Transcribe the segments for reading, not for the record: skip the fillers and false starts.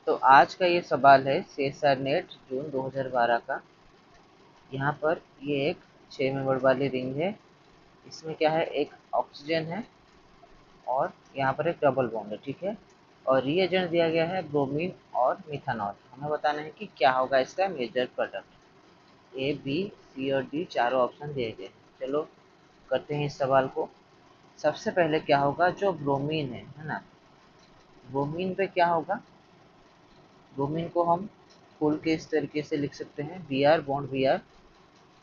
तो आज का ये सवाल है सीएसआर नेट जून 2012 का। यहाँ पर ये एक 6 मेंबर वाली रिंग है। इसमें क्या है, एक ऑक्सीजन है और यहाँ पर एक डबल बॉन्ड है, ठीक है। और रिएजेंट दिया गया है ब्रोमीन और मिथानॉल। हमें बताना है कि क्या होगा इसका मेजर प्रोडक्ट। ए, बी, सी और डी चारों ऑप्शन दिए गए हैं। चलो करते हैं इस सवाल को। सबसे पहले क्या होगा, जो ब्रोमीन है ना, ब्रोमीन पे क्या होगा, ब्रोमीन को हम फुल के इस तरीके से लिख सकते हैं, B R bond B R.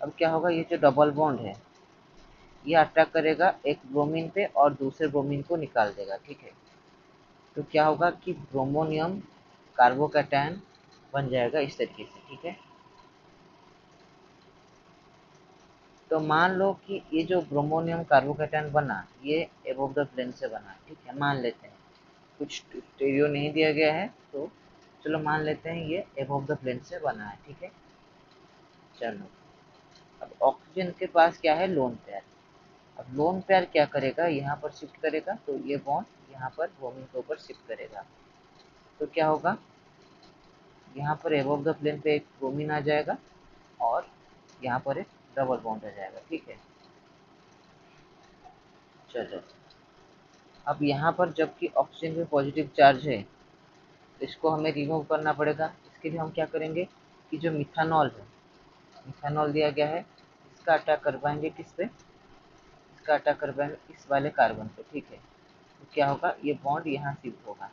अब क्या होगा, ये जो डबल बॉन्ड है ये अटैक करेगा एक ब्रोमीन पे और दूसरे ब्रोमीन को निकाल देगा, ठीक है। तो क्या होगा कि ब्रोमोनियम कार्बोकैटायन बन जाएगा इस तरीके से, ठीक है। तो मान लो कि ये जो ब्रोमोनियम कार्बोकैटायन बना ये एबोव द प्लेन से बना, ठीक है, मान लेते हैं। कुछ स्टीरियो नहीं दिया गया है तो चलो मान लेते हैं ये एबोव द प्लेन से बना है, ठीक है। चलो अब ऑक्सीजन के पास क्या है, लोन पेयर। अब लोन पेयर क्या करेगा, यहाँ पर शिफ्ट करेगा तो ये बॉन्ड यहाँ पर ब्रोमीन के ऊपर शिफ्ट करेगा। तो क्या होगा, यहाँ पर एबोव द प्लेन पे एक ब्रोमीन आ जाएगा और यहाँ पर एक डबल बॉन्ड आ जाएगा, ठीक है। चलो अब यहाँ पर जबकि ऑक्सीजन में पॉजिटिव चार्ज है तो इसको हमें रिमूव करना पड़ेगा। इसके लिए हम क्या करेंगे कि जो मिथानॉल है, मिथानॉल दिया गया है, इसका अटैक करवाएंगे किस पे, इसका अटैक करवाएंगे इस वाले कार्बन पे, ठीक है। तो क्या होगा, ये बॉन्ड यहाँ शिफ्ट होगा,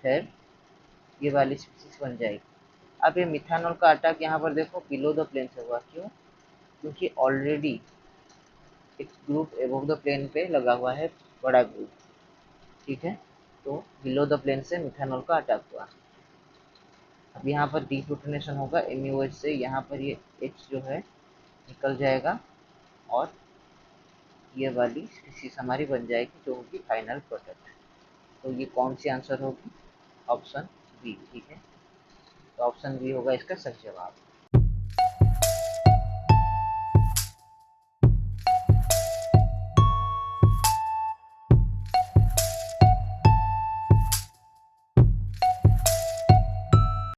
फिर ये वाली स्पीसीज बन जाएगी। अब ये मिथानॉल का अटैक यहाँ पर देखो बिलो द प्लेन से हुआ, क्यों, क्योंकि ऑलरेडी एक ग्रुप एबोव द प्लेन पे लगा हुआ है, बड़ा ग्रुप, ठीक है। तो बिलो द प्लेन से मिथानॉल का अटैक हुआ। अब यहाँ पर डिफ्लोटिनेशन होगा MuH से, यहाँ पर ये H जो है निकल जाएगा और ये वाली स्पीसीज हमारी बन जाएगी जो होगी फाइनल प्रोडक्ट। तो ये कौन सी आंसर होगी, ऑप्शन बी, ठीक है। तो ऑप्शन बी होगा इसका सही जवाब।